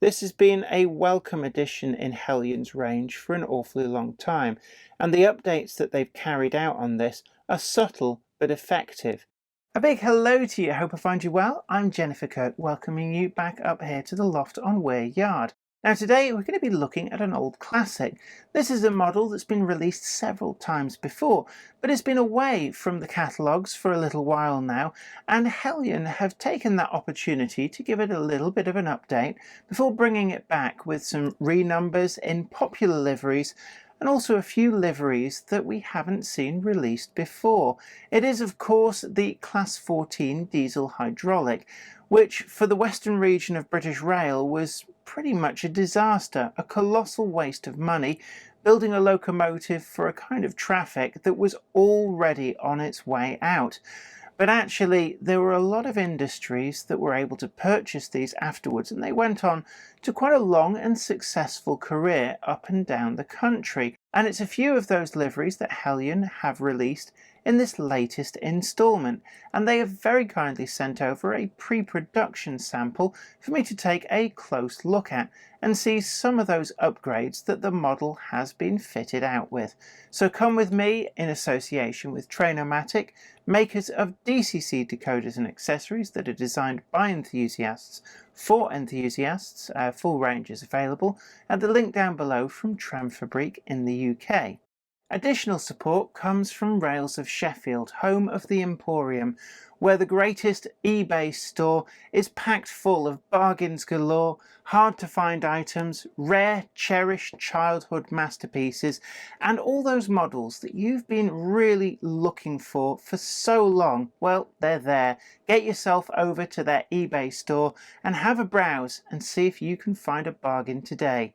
This has been a welcome addition in Heljan's range for an awfully long time, and the updates that they've carried out on this are subtle but effective. A big hello to you, I hope I find you well. I'm Jennifer Kirk, welcoming you back up here to the loft on Weir Yard. Now today we're going to be looking at an old classic. This is a model that's been released several times before, but it's been away from the catalogues for a little while now, and Heljan have taken that opportunity to give it a little bit of an update before bringing it back with some renumbers in popular liveries and also a few liveries that we haven't seen released before. It is of course the Class 14 diesel hydraulic, which for the western region of British Rail was pretty much a disaster, a colossal waste of money, building a locomotive for a kind of traffic that was already on its way out. But actually there were a lot of industries that were able to purchase these afterwards, and they went on to quite a long and successful career up and down the country. And it's a few of those liveries that Heljan have released in this latest instalment, and they have very kindly sent over a pre-production sample for me to take a close look at and see some of those upgrades that the model has been fitted out with. So come with me in association with Trainomatic, makers of DCC decoders and accessories that are designed by enthusiasts for enthusiasts. Full range is available at the link down below from Tramfabrique in the UK. Additional support comes from Rails of Sheffield, home of the Emporium, where the greatest eBay store is packed full of bargains galore, hard to find items, rare, cherished childhood masterpieces, and all those models that you've been really looking for so long. Well, they're there. Get yourself over to their eBay store and have a browse and see if you can find a bargain today.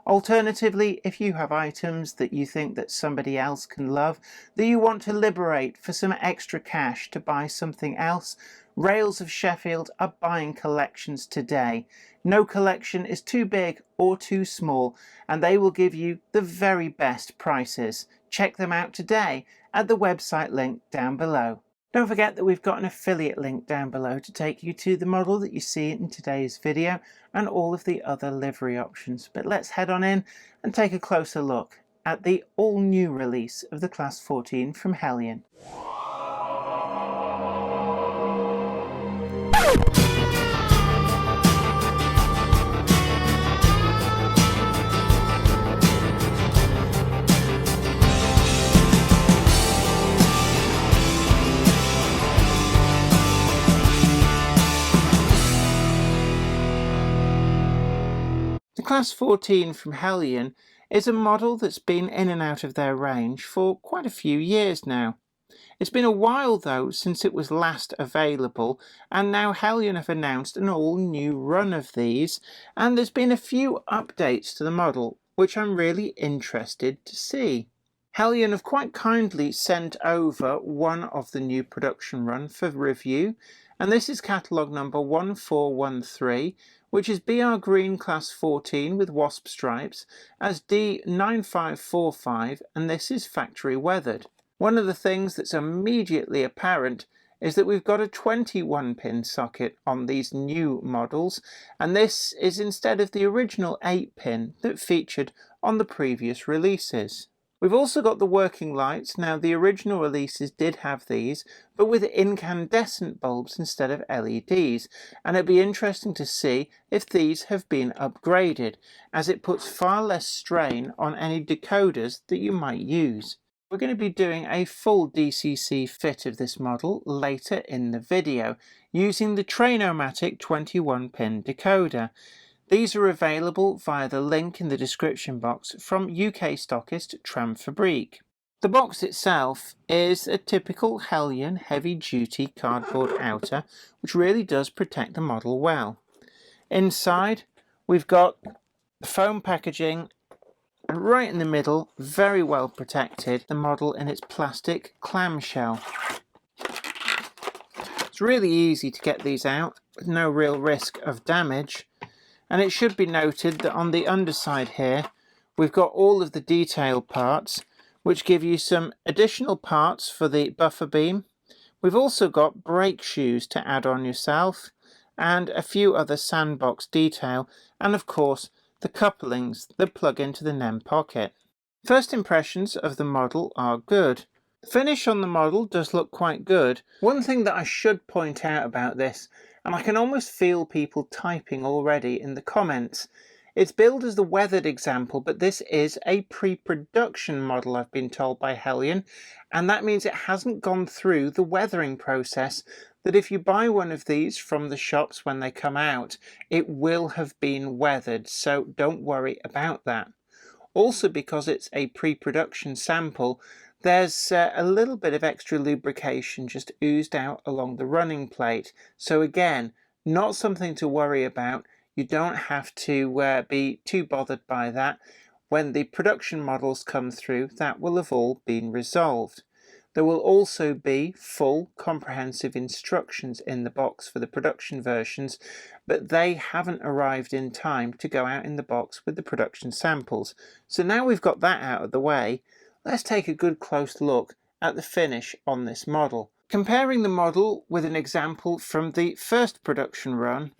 Alternatively, if you have items that you think that somebody else can love, that you want to liberate for some extra cash to buy something else, Rails of Sheffield are buying collections today. No collection is too big or too small, and they will give you the very best prices. Check them out today at the website link down below. Don't forget that we've got an affiliate link down below to take you to the model that you see in today's video and all of the other livery options. But let's head on in and take a closer look at the all-new release of the Class 14 from Heljan. The Class 14 from Heljan is a model that's been in and out of their range for quite a few years now. It's been a while though since it was last available, and now Heljan have announced an all-new run of these, and there's been a few updates to the model which I'm really interested to see. Heljan have quite kindly sent over one of the new production run for review, and this is catalogue number 1413, which is BR Green Class 14 with wasp stripes as D9545, and this is factory weathered. One of the things that's immediately apparent is that we've got a 21 pin socket on these new models, and this is instead of the original 8 pin that featured on the previous releases. We've also got the working lights. Now the original releases did have these, but with incandescent bulbs instead of LEDs, and it'd be interesting to see if these have been upgraded, as it puts far less strain on any decoders that you might use. We're going to be doing a full DCC fit of this model later in the video, using the Trainomatic 21 pin decoder. These are available via the link in the description box from UK stockist Tramfabrique. The box itself is a typical Heljan heavy-duty cardboard outer, which really does protect the model well. Inside we've got the foam packaging, and right in the middle, very well protected, the model in its plastic clamshell. It's really easy to get these out with no real risk of damage. And it should be noted that on the underside here, we've got all of the detail parts, which give you some additional parts for the buffer beam. We've also got brake shoes to add on yourself, and a few other sandbox detail, and of course the couplings that plug into the NEM pocket. First impressions of the model are good. The finish on the model does look quite good. One thing that I should point out about this, and I can almost feel people typing already in the comments, it's billed as the weathered example, but this is a pre-production model, I've been told by Heljan, and that means it hasn't gone through the weathering process, that if you buy one of these from the shops when they come out, it will have been weathered, so don't worry about that. Also, because it's a pre-production sample, there's a little bit of extra lubrication just oozed out along the running plate. So again, not something to worry about. You don't have to be too bothered by that. When the production models come through, that will have all been resolved. There will also be full comprehensive instructions in the box for the production versions, but they haven't arrived in time to go out in the box with the production samples. So now we've got that out of the way, let's take a good close look at the finish on this model. Comparing the model with an example from the first production run,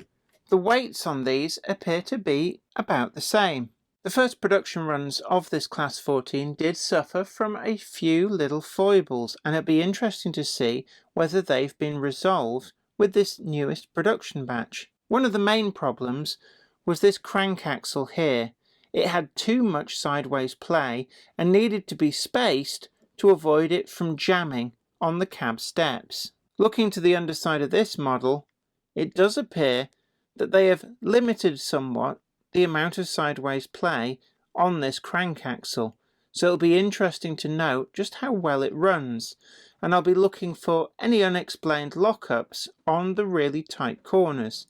the weights on these appear to be about the same. The first production runs of this Class 14 did suffer from a few little foibles, and it'd be interesting to see whether they've been resolved with this newest production batch. One of the main problems was this crank axle here. It had too much sideways play and needed to be spaced to avoid it from jamming on the cab steps. Looking to the underside of this model, it does appear that they have limited somewhat the amount of sideways play on this crank axle, so it'll be interesting to note just how well it runs, and I'll be looking for any unexplained lockups on the really tight corners.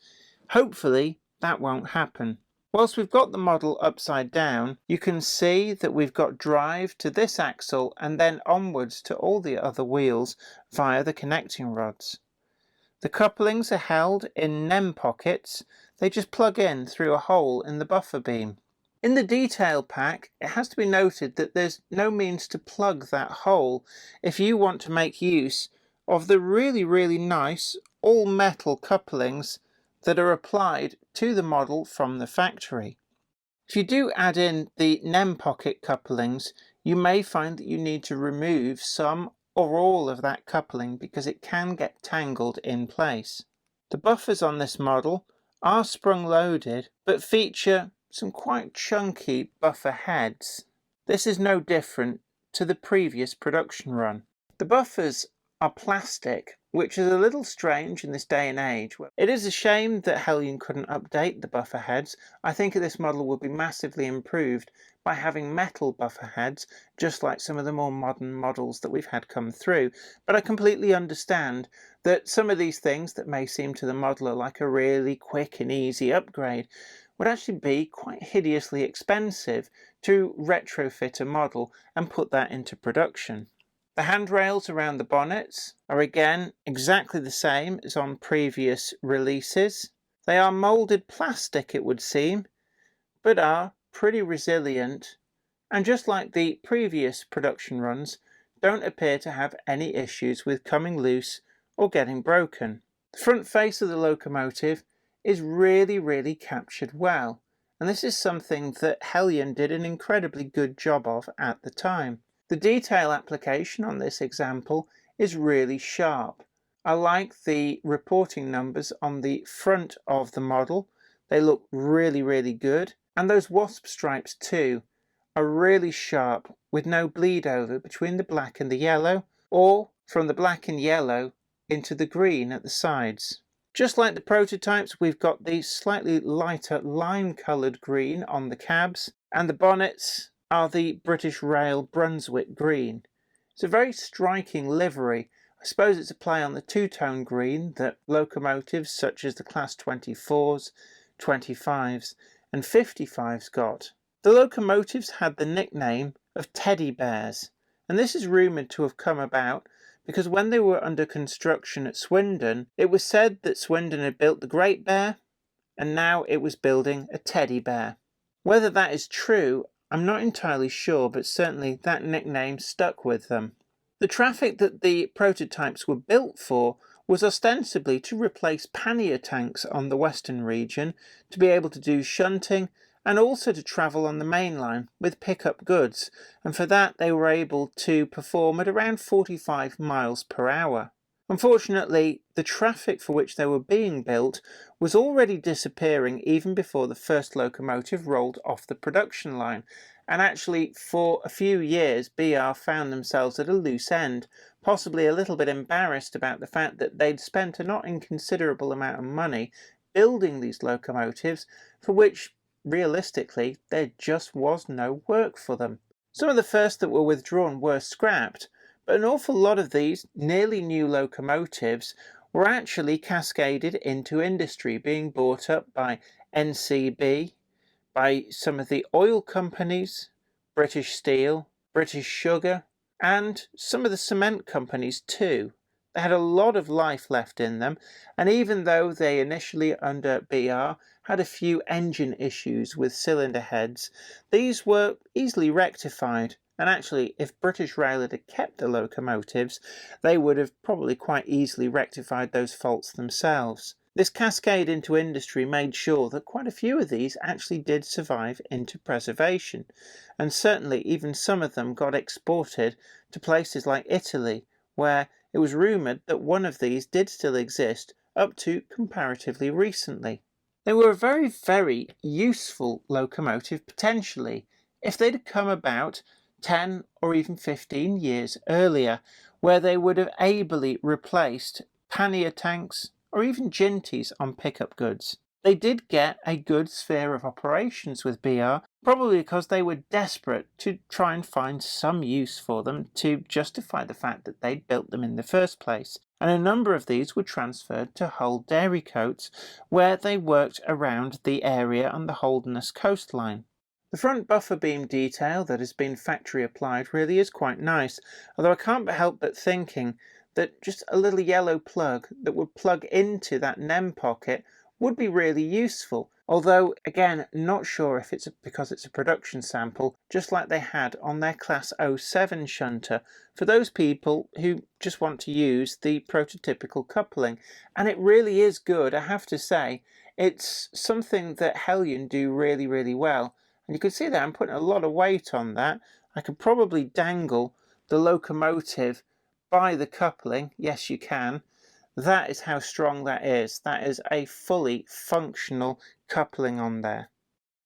Hopefully that won't happen. Whilst we've got the model upside down, you can see that we've got drive to this axle and then onwards to all the other wheels via the connecting rods. The couplings are held in NEM pockets. They just plug in through a hole in the buffer beam. In the detail pack, it has to be noted that there's no means to plug that hole if you want to make use of the really nice all metal couplings that are applied to the model from the factory. If you do add in the NEM pocket couplings, you may find that you need to remove some or all of that coupling because it can get tangled in place. The buffers on this model are sprung loaded but feature some quite chunky buffer heads. This is no different to the previous production run. The buffers are plastic, which is a little strange in this day and age. It is a shame that Heljan couldn't update the buffer heads. I think this model would be massively improved by having metal buffer heads, just like some of the more modern models that we've had come through. But I completely understand that some of these things that may seem to the modeler like a really quick and easy upgrade would actually be quite hideously expensive to retrofit a model and put that into production. The handrails around the bonnets are again exactly the same as on previous releases. They are moulded plastic, it would seem, but are pretty resilient, and just like the previous production runs, don't appear to have any issues with coming loose or getting broken. The front face of the locomotive is really captured well, and this is something that Heljan did an incredibly good job of at the time. The detail application on this example is really sharp. I like the reporting numbers on the front of the model. They look really good, and those wasp stripes too are really sharp with no bleed over between the black and the yellow, or from the black and yellow into the green at the sides. Just like the prototypes, we've got the slightly lighter lime coloured green on the cabs, and the bonnets are the British Rail Brunswick green. It's a very striking livery. I suppose it's a play on the two-tone green that locomotives such as the Class 24s, 25s and 55s got. The locomotives had the nickname of teddy bears, and this is rumoured to have come about because when they were under construction at Swindon, it was said that Swindon had built the Great Bear and now it was building a teddy bear. Whether that is true, I'm not entirely sure, but certainly that nickname stuck with them. The traffic that the prototypes were built for was ostensibly to replace pannier tanks on the western region, to be able to do shunting, and also to travel on the main line with pickup goods, and for that they were able to perform at around 45 miles per hour. Unfortunately, the traffic for which they were being built was already disappearing even before the first locomotive rolled off the production line, and actually for a few years BR found themselves at a loose end, possibly a little bit embarrassed about the fact that they'd spent a not inconsiderable amount of money building these locomotives for which realistically there just was no work for them. Some of the first that were withdrawn were scrapped, but an awful lot of these nearly new locomotives were actually cascaded into industry, being bought up by NCB, by some of the oil companies, British Steel, British Sugar, and some of the cement companies too. They had a lot of life left in them, and even though they initially under BR had a few engine issues with cylinder heads, these were easily rectified. And actually, if British Rail had kept the locomotives, they would have probably quite easily rectified those faults themselves. This cascade into industry made sure that quite a few of these actually did survive into preservation, and certainly even some of them got exported to places like Italy, where it was rumoured that one of these did still exist up to comparatively recently. They were a very, very useful locomotive potentially, if they'd have come about 10 or even 15 years earlier, where they would have ably replaced pannier tanks or even ginties on pickup goods. They did get a good sphere of operations with BR, probably because they were desperate to try and find some use for them to justify the fact that they'd built them in the first place. And a number of these were transferred to Hull Dairy Coats, where they worked around the area on the Holderness coastline. The front buffer beam detail that has been factory applied really is quite nice, although I can't help but thinking that just a little yellow plug that would plug into that NEM pocket would be really useful, although again not sure if it's because it's a production sample, just like they had on their Class 07 shunter for those people who just want to use the prototypical coupling. And it really is good, I have to say. It's something that Heljan do really, really well. And you can see that I'm putting a lot of weight on that. I could probably dangle the locomotive by the coupling. Yes, you can. That is how strong that is. That is a fully functional coupling on there.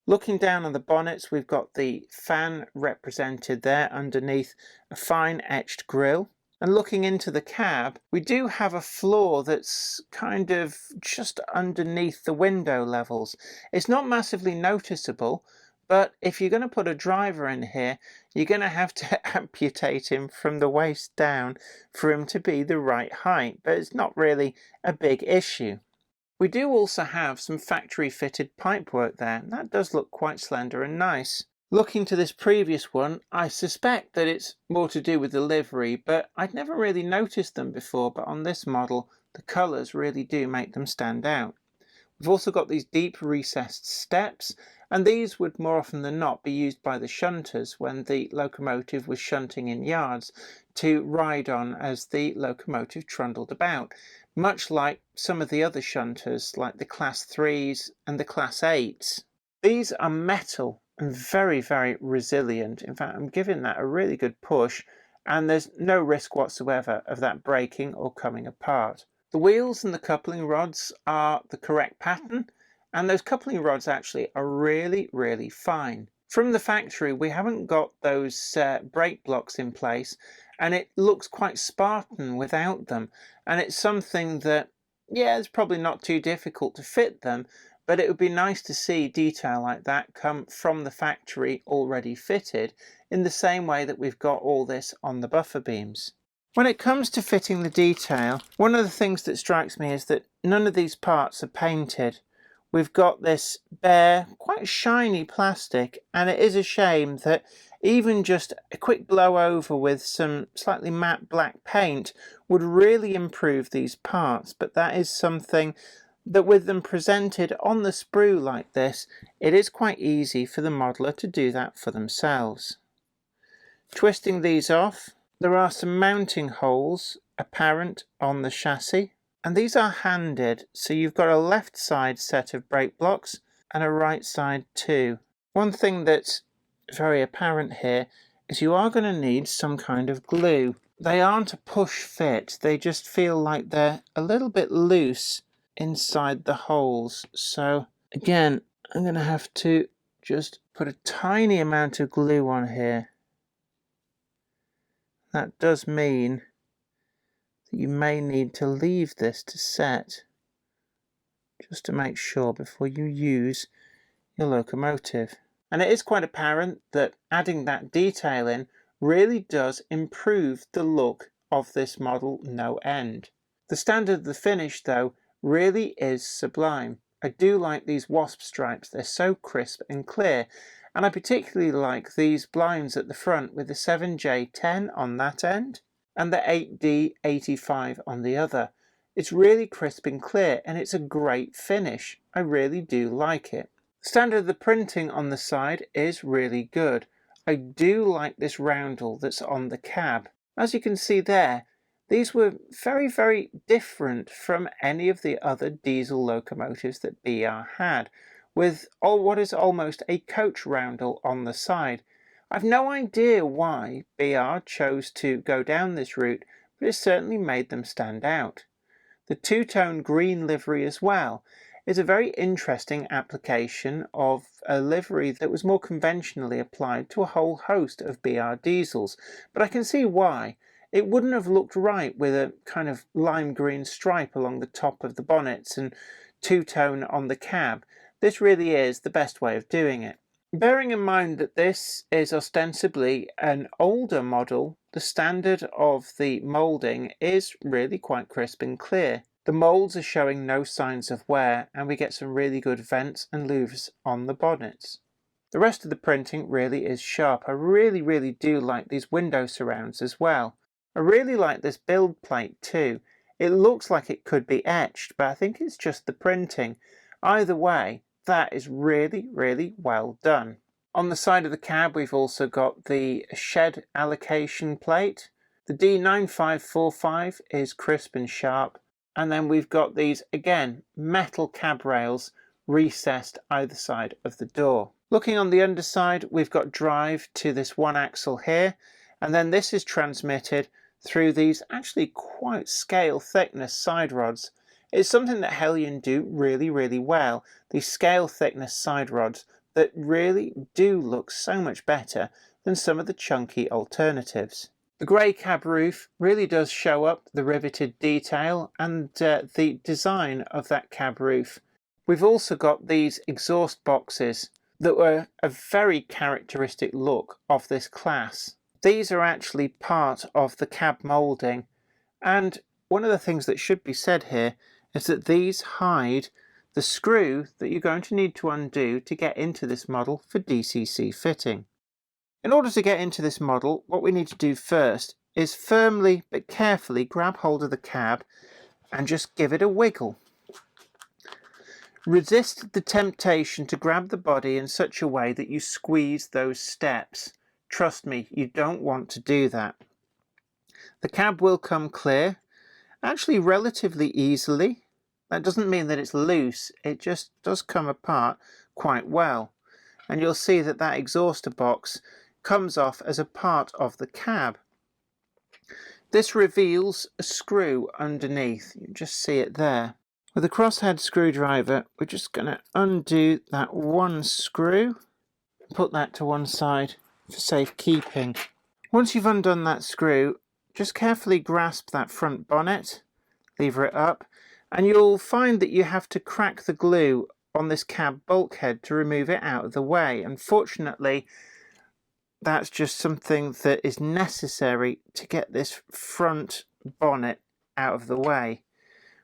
Looking down on the bonnets, we've got the fan represented there underneath a fine etched grille. And looking into the cab, we do have a floor that's kind of just underneath the window levels. It's not massively noticeable, but if you're going to put a driver in here, you're going to have to amputate him from the waist down for him to be the right height, but it's not really a big issue. We do also have some factory fitted pipework there, and that does look quite slender and nice. Looking to this previous one, I suspect that it's more to do with the livery, but I'd never really noticed them before, but on this model, the colours really do make them stand out. We've also got these deep recessed steps, and these would more often than not be used by the shunters when the locomotive was shunting in yards to ride on as the locomotive trundled about, much like some of the other shunters like the Class 3s and the Class 8s. These are metal and very, very resilient. In fact, I'm giving that a really good push, and there's no risk whatsoever of that breaking or coming apart. The wheels and the coupling rods are the correct pattern, and those coupling rods actually are really, really fine. From the factory, we haven't got those brake blocks in place, and it looks quite Spartan without them. And it's something that, yeah, it's probably not too difficult to fit them, but it would be nice to see detail like that come from the factory already fitted, in the same way that we've got all this on the buffer beams. When it comes to fitting the detail, one of the things that strikes me is that none of these parts are painted. We've got this bare, quite shiny plastic, and it is a shame that even just a quick blow over with some slightly matte black paint would really improve these parts, but that is something that with them presented on the sprue like this, it is quite easy for the modeller to do that for themselves. Twisting these off, there are some mounting holes apparent on the chassis. And these are handed, so you've got a left side set of brake blocks and a right side too. One thing that's very apparent here is you are going to need some kind of glue. They aren't a push fit, they just feel like they're a little bit loose inside the holes. So again, I'm going to have to just put a tiny amount of glue on here. That does mean that you may need to leave this to set, just to make sure before you use your locomotive. And it is quite apparent that adding that detail in really does improve the look of this model no end. The standard of the finish though really is sublime. I do like these wasp stripes, they're so crisp and clear, and I particularly like these blinds at the front with the 7J10 on that end and the 8D85 on the other. It's really crisp and clear and it's a great finish. I really do like it. The standard of the printing on the side is really good. I do like this roundel that's on the cab. As you can see there, these were very different from any of the other diesel locomotives that BR had, with what is almost a coach roundel on the side. I've no idea why BR chose to go down this route, but it certainly made them stand out. The two-tone green livery as well is a very interesting application of a livery that was more conventionally applied to a whole host of BR diesels, but I can see why. It wouldn't have looked right with a kind of lime green stripe along the top of the bonnets and two-tone on the cab. This really is the best way of doing it. Bearing in mind that this is ostensibly an older model, the standard of the moulding is really quite crisp and clear. The moulds are showing no signs of wear and we get some really good vents and louvres on the bonnets. The rest of the printing really is sharp. I really do like these window surrounds as well. I really like this build plate too. It looks like it could be etched, but I think it's just the printing. Either way, that is really well done. On the side of the cab we've also got the shed allocation plate. The D9545 is crisp and sharp, and then we've got these, again, metal cab rails recessed either side of the door. Looking on the underside, we've got drive to this one axle here, and then this is transmitted through these actually quite scale thickness side rods. It's something that Heljan do really well. These scale thickness side rods that really do look so much better than some of the chunky alternatives. The grey cab roof really does show up the riveted detail and the design of that cab roof. We've also got these exhaust boxes that were a very characteristic look of this class. These are actually part of the cab moulding, and one of the things that should be said here is that these hide the screw that you're going to need to undo to get into this model for DCC fitting. In order to get into this model, what we need to do first is firmly but carefully grab hold of the cab and just give it a wiggle. Resist the temptation to grab the body in such a way that you squeeze those steps. Trust me, you don't want to do that. The cab will come clear, actually relatively easily. That doesn't mean that it's loose, it just does come apart quite well. And you'll see that that exhauster box comes off as a part of the cab. This reveals a screw underneath, you just see it there. With a crosshead screwdriver, we're just going to undo that one screw, put that to one side for safekeeping. Once you've undone that screw, just carefully grasp that front bonnet, lever it up, and you'll find that you have to crack the glue on this cab bulkhead to remove it out of the way. Unfortunately, that's just something that is necessary to get this front bonnet out of the way.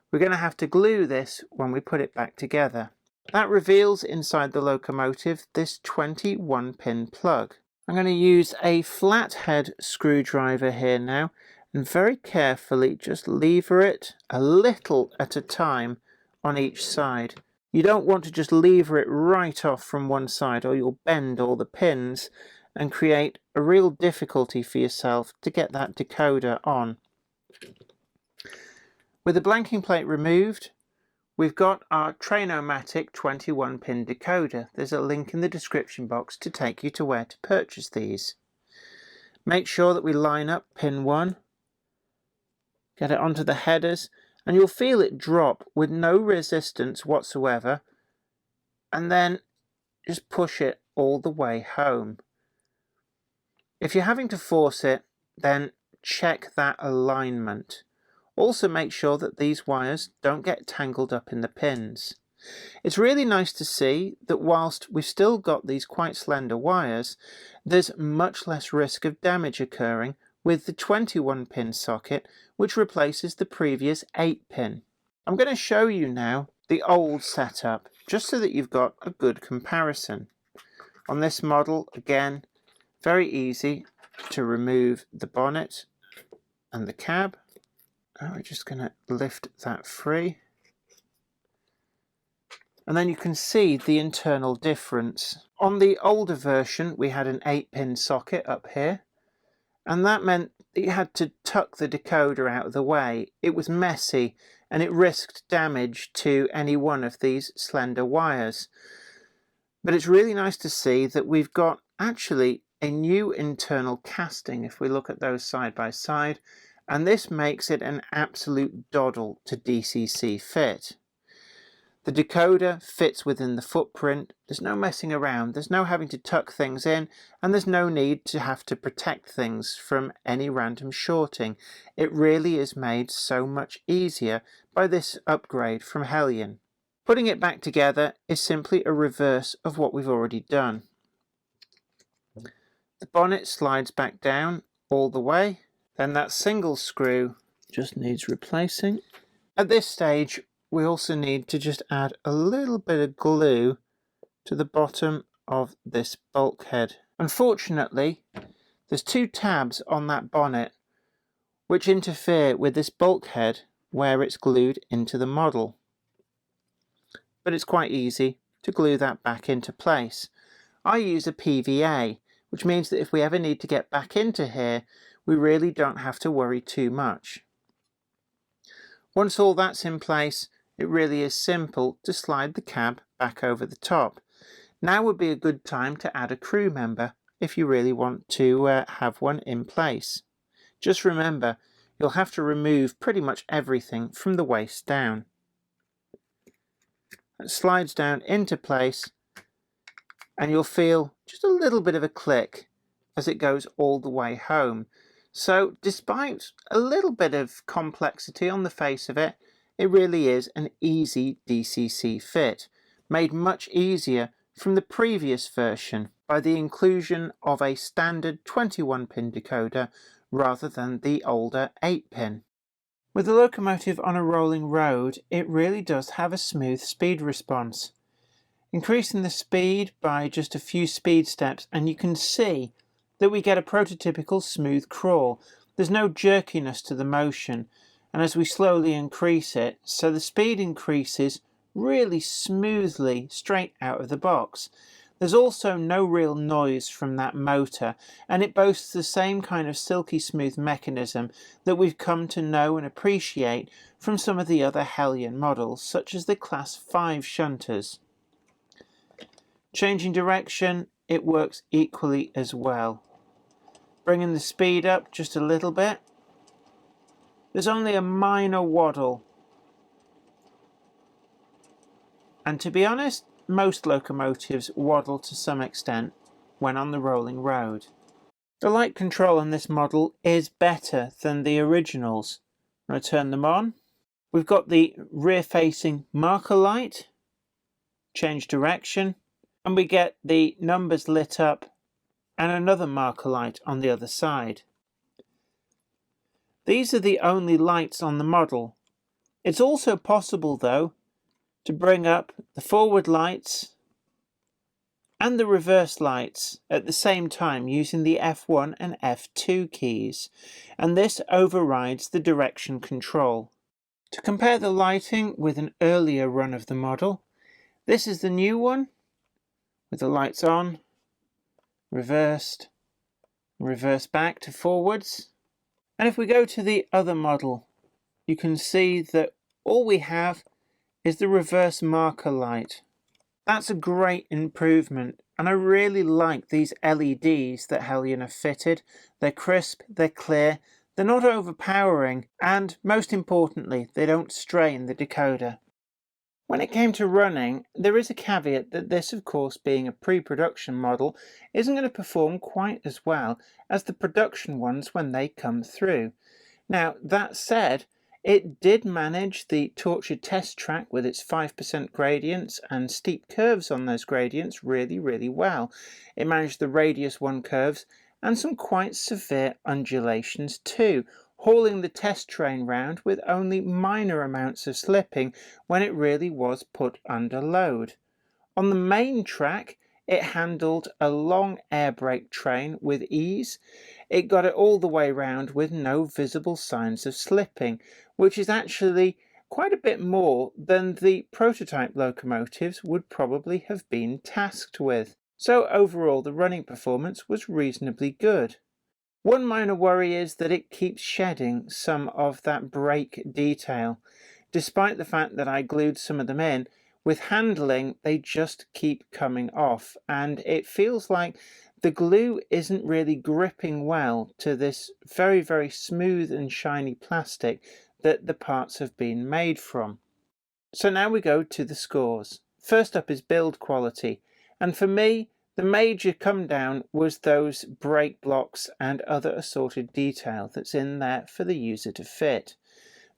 We're going to have to glue this when we put it back together. That reveals inside the locomotive this 21-pin plug. I'm going to use a flathead screwdriver here now and very carefully just lever it a little at a time on each side. You don't want to just lever it right off from one side or you'll bend all the pins and create a real difficulty for yourself to get that decoder on. With the blanking plate removed, we've got our Trainomatic 21-pin decoder. There's a link in the description box to take you to where to purchase these. Make sure that we line up pin 1, get it onto the headers, and you'll feel it drop with no resistance whatsoever, and then just push it all the way home. If you're having to force it, then check that alignment. Also make sure that these wires don't get tangled up in the pins. It's really nice to see that whilst we've still got these quite slender wires, there's much less risk of damage occurring with the 21-pin socket, which replaces the previous 8-pin. I'm going to show you now the old setup, just so that you've got a good comparison. On this model, again, very easy to remove the bonnet and the cab. We're just going to lift that free. And then you can see the internal difference. On the older version, we had an 8-pin socket up here, and that meant that you had to tuck the decoder out of the way. It was messy, and it risked damage to any one of these slender wires. But it's really nice to see that we've got actually a new internal casting if we look at those side by side, and this makes it an absolute doddle to DCC fit. The decoder fits within the footprint, there's no messing around, there's no having to tuck things in, and there's no need to have to protect things from any random shorting. It really is made so much easier by this upgrade from Heljan. Putting it back together is simply a reverse of what we've already done. The bonnet slides back down all the way, then that single screw just needs replacing. At this stage, we also need to just add a little bit of glue to the bottom of this bulkhead. Unfortunately, there's 2 tabs on that bonnet which interfere with this bulkhead where it's glued into the model. But it's quite easy to glue that back into place. I use a PVA, which means that if we ever need to get back into here, we really don't have to worry too much. Once all that's in place, it really is simple to slide the cab back over the top. Now would be a good time to add a crew member if you really want to have one in place. Just remember, you'll have to remove pretty much everything from the waist down. It slides down into place, and you'll feel just a little bit of a click as it goes all the way home. So despite a little bit of complexity on the face of it, it really is an easy DCC fit, made much easier from the previous version by the inclusion of a standard 21-pin decoder rather than the older 8-pin. With the locomotive on a rolling road, it really does have a smooth speed response. Increasing the speed by just a few speed steps and you can see that we get a prototypical smooth crawl. There's no jerkiness to the motion, and as we slowly increase it, so the speed increases really smoothly straight out of the box. There's also no real noise from that motor, and it boasts the same kind of silky smooth mechanism that we've come to know and appreciate from some of the other Heljan models, such as the Class 5 shunters. Changing direction, it works equally as well. Bringing the speed up just a little bit. There's only a minor waddle. And to be honest, most locomotives waddle to some extent when on the rolling road. The light control on this model is better than the originals. When I turn them on, we've got the rear-facing marker light, change direction, and we get the numbers lit up and another marker light on the other side. These are the only lights on the model. It's also possible, though, to bring up the forward lights and the reverse lights at the same time using the F1 and F2 keys, and this overrides the direction control. To compare the lighting with an earlier run of the model, this is the new one with the lights on, reversed, reverse back to forwards. And if we go to the other model, you can see that all we have is the reverse marker light. That's a great improvement, and I really like these LEDs that Heljan have fitted. They're crisp, they're clear, they're not overpowering, and most importantly, they don't strain the decoder. When it came to running, there is a caveat that this, of course, being a pre-production model, isn't going to perform quite as well as the production ones when they come through. Now, that said, it did manage the tortured test track with its 5% gradients and steep curves on those gradients really, really well. It managed the radius 1 curves and some quite severe undulations too, hauling the test train round with only minor amounts of slipping when it really was put under load. On the main track, it handled a long air brake train with ease. It got it all the way round with no visible signs of slipping, which is actually quite a bit more than the prototype locomotives would probably have been tasked with. So overall, the running performance was reasonably good. One minor worry is that it keeps shedding some of that brake detail. Despite the fact that I glued some of them in, with handling they just keep coming off, and it feels like the glue isn't really gripping well to this very, very smooth and shiny plastic that the parts have been made from. So now we go to the scores. First up is build quality, and for me, the major come down was those brake blocks and other assorted detail that's in there for the user to fit.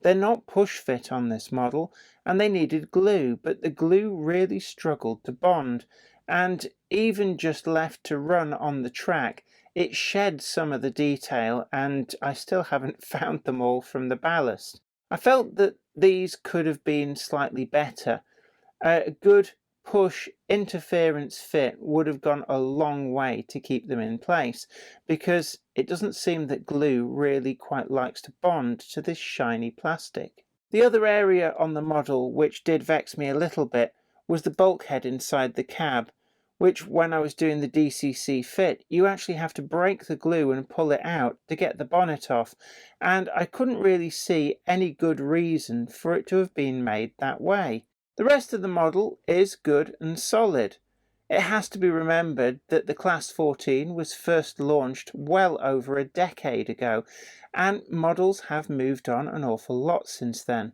They're not push fit on this model, and they needed glue, but the glue really struggled to bond, and even just left to run on the track, it shed some of the detail, and I still haven't found them all from the ballast. I felt that these could have been slightly better. A good push interference fit would have gone a long way to keep them in place, because it doesn't seem that glue really quite likes to bond to this shiny plastic. The other area on the model which did vex me a little bit was the bulkhead inside the cab, which when I was doing the DCC fit, you actually have to break the glue and pull it out to get the bonnet off, and I couldn't really see any good reason for it to have been made that way. The rest of the model is good and solid. It has to be remembered that the Class 14 was first launched well over a decade ago, and models have moved on an awful lot since then.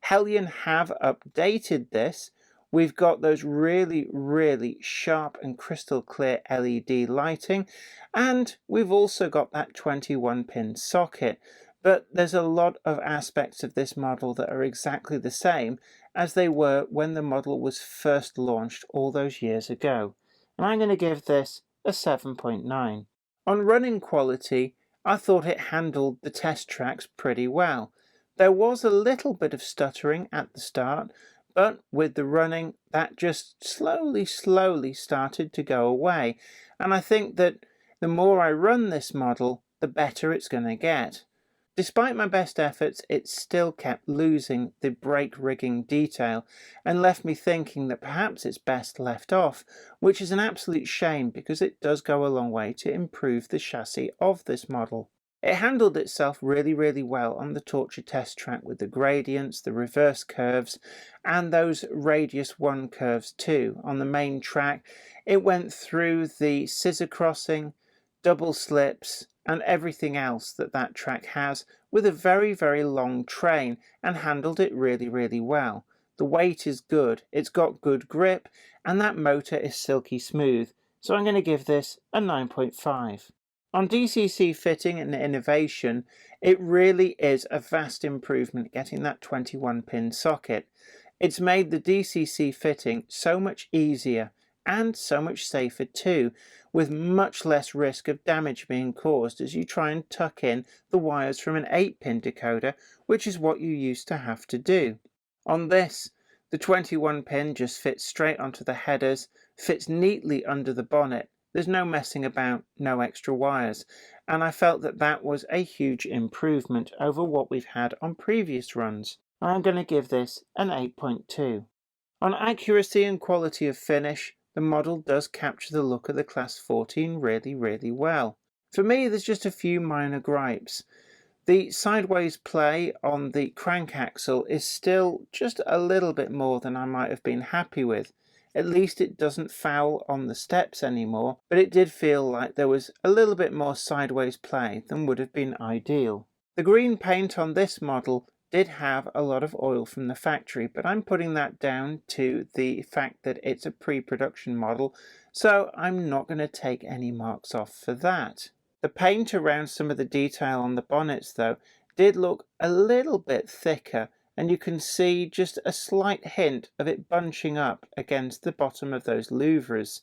Heljan have updated this. We've got those really, really sharp and crystal clear LED lighting, and we've also got that 21-pin socket. But there's a lot of aspects of this model that are exactly the same as they were when the model was first launched all those years ago. And I'm going to give this a 7.9. On running quality, I thought it handled the test tracks pretty well. There was a little bit of stuttering at the start, but with the running, that just slowly started to go away. And I think that the more I run this model, the better it's going to get. Despite my best efforts, it still kept losing the brake rigging detail and left me thinking that perhaps it's best left off, which is an absolute shame because it does go a long way to improve the chassis of this model. It handled itself really, really well on the torture test track with the gradients, the reverse curves, and those radius 1 curves too. On the main track, it went through the scissor crossing, double slips, and everything else that that track has with a very, very long train and handled it really, really well. The weight is good, it's got good grip, and that motor is silky smooth, so I'm going to give this a 9.5. On DCC fitting and innovation, it really is a vast improvement getting that 21-pin socket. It's made the DCC fitting so much easier and so much safer too, with much less risk of damage being caused as you try and tuck in the wires from an 8-pin decoder, which is what you used to have to do. On this, the 21-pin just fits straight onto the headers, fits neatly under the bonnet. There's no messing about, no extra wires, and I felt that that was a huge improvement over what we've had on previous runs. I'm going to give this an 8.2. On accuracy and quality of finish, the model does capture the look of the Class 14 really, really well. For me, there's just a few minor gripes. The sideways play on the crank axle is still just a little bit more than I might have been happy with. At least it doesn't foul on the steps anymore, but it did feel like there was a little bit more sideways play than would have been ideal. The green paint on this model did have a lot of oil from the factory, but I'm putting that down to the fact that it's a pre-production model, so I'm not going to take any marks off for that. The paint around some of the detail on the bonnets, though, did look a little bit thicker, and you can see just a slight hint of it bunching up against the bottom of those louvres.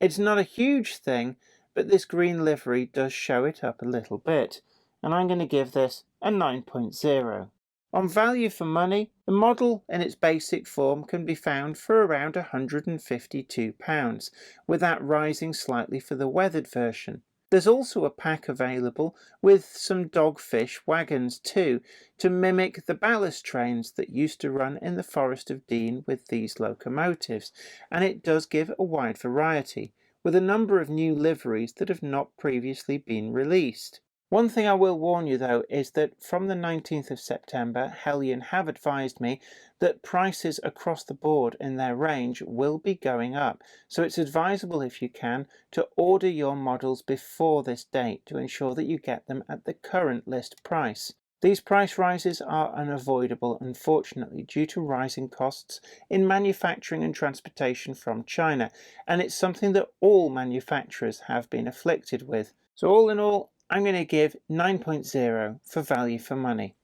It's not a huge thing, but this green livery does show it up a little bit, and I'm going to give this a 9.0. On value for money, the model in its basic form can be found for around £152, with that rising slightly for the weathered version. There's also a pack available with some dogfish wagons too, to mimic the ballast trains that used to run in the Forest of Dean with these locomotives, and it does give a wide variety, with a number of new liveries that have not previously been released. One thing I will warn you though is that from the 19th of September, Heljan have advised me that prices across the board in their range will be going up, so it's advisable if you can to order your models before this date to ensure that you get them at the current list price. These price rises are unavoidable, unfortunately, due to rising costs in manufacturing and transportation from China, and it's something that all manufacturers have been afflicted with. So all in all, I'm going to give 9.0 for value for money.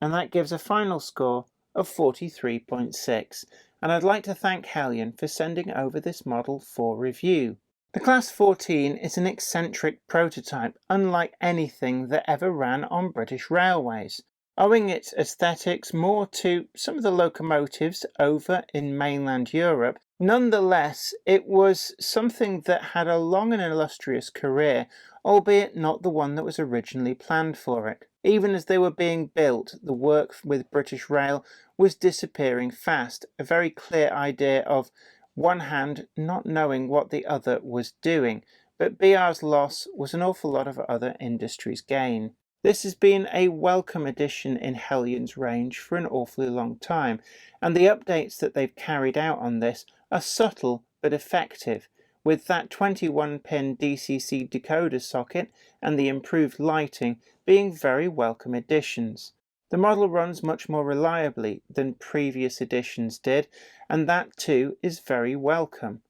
And that gives a final score of 43.6. And I'd like to thank Heljan for sending over this model for review. The Class 14 is an eccentric prototype, unlike anything that ever ran on British railways, owing its aesthetics more to some of the locomotives over in mainland Europe. Nonetheless, it was something that had a long and illustrious career, albeit not the one that was originally planned for it. Even as they were being built, the work with British Rail was disappearing fast, a very clear idea of one hand not knowing what the other was doing, but BR's loss was an awful lot of other industries' gain. This has been a welcome addition in Heljan's range for an awfully long time, and the updates that they've carried out on this are subtle but effective, with that 21-pin DCC decoder socket and the improved lighting being very welcome additions. The model runs much more reliably than previous editions did, and that too is very welcome.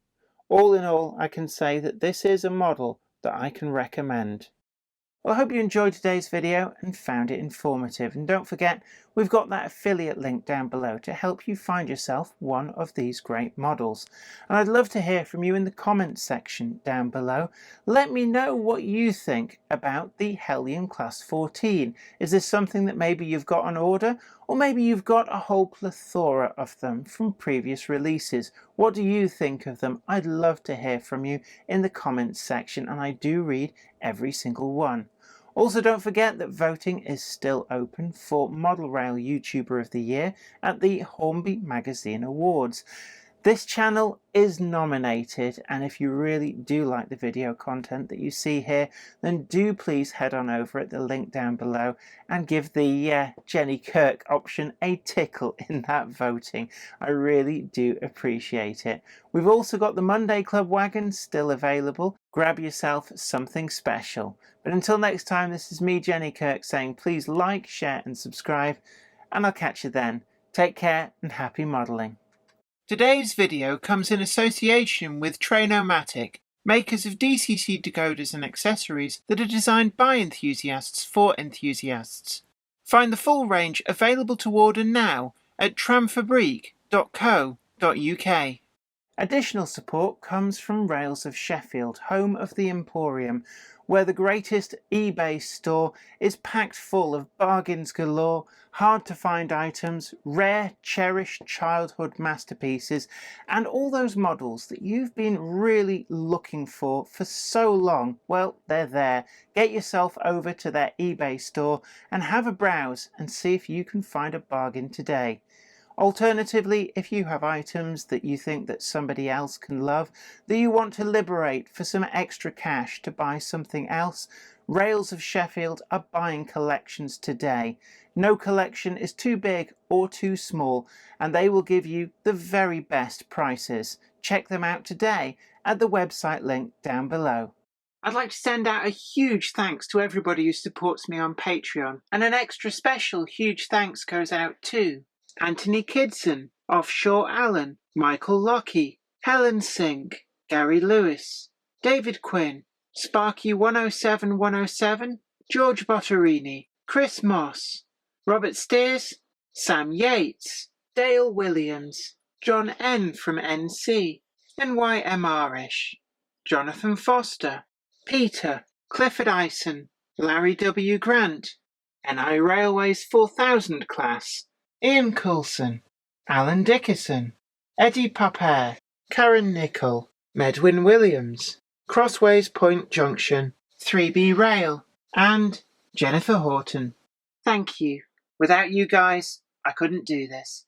All in all, I can say that this is a model that I can recommend. Well, I hope you enjoyed today's video and found it informative, and don't forget we've got that affiliate link down below to help you find yourself one of these great models. And I'd love to hear from you in the comments section down below. Let me know what you think about the Heljan Class 14. Is this something that maybe you've got on order, or maybe you've got a whole plethora of them from previous releases? What do you think of them? I'd love to hear from you in the comments section, and I do read every single one. Also, don't forget that voting is still open for Model Rail YouTuber of the Year at the Hornby Magazine Awards. This channel is nominated, and if you really do like the video content that you see here, then do please head on over at the link down below and give the Jenny Kirk option a tickle in that voting. I really do appreciate it. We've also got the Monday Club wagon still available. Grab yourself something special. But until next time, this is me, Jenny Kirk, saying please like, share and subscribe, and I'll catch you then. Take care and happy modelling. Today's video comes in association with Trainomatic, makers of DCC decoders and accessories that are designed by enthusiasts for enthusiasts. Find the full range available to order now at tramfabrique.co.uk. Additional support comes from Rails of Sheffield, home of the Emporium, where the greatest eBay store is packed full of bargains galore, hard to find items, rare, cherished childhood masterpieces, and all those models that you've been really looking for so long. Well, they're there. Get yourself over to their eBay store and have a browse and see if you can find a bargain today. Alternatively, if you have items that you think that somebody else can love, that you want to liberate for some extra cash to buy something else, Rails of Sheffield are buying collections today. No collection is too big or too small, and they will give you the very best prices. Check them out today at the website link down below. I'd like to send out a huge thanks to everybody who supports me on Patreon, and an extra special huge thanks goes out to Anthony Kidson, Offshore Allen, Michael Lockie, Helen Sink, Gary Lewis, David Quinn, Sparky 107107, George Botterini, Chris Moss, Robert Steers, Sam Yates, Dale Williams, John N from NC, NYMRish, Jonathan Foster, Peter, Clifford Ison, Larry W. Grant, NI Railways 4000 Class, Ian Coulson, Alan Dickerson, Eddie Papere, Karen Nichol, Medwin Williams, Crossways Point Junction, 3B Rail, and Jennifer Horton. Thank you. Without you guys, I couldn't do this.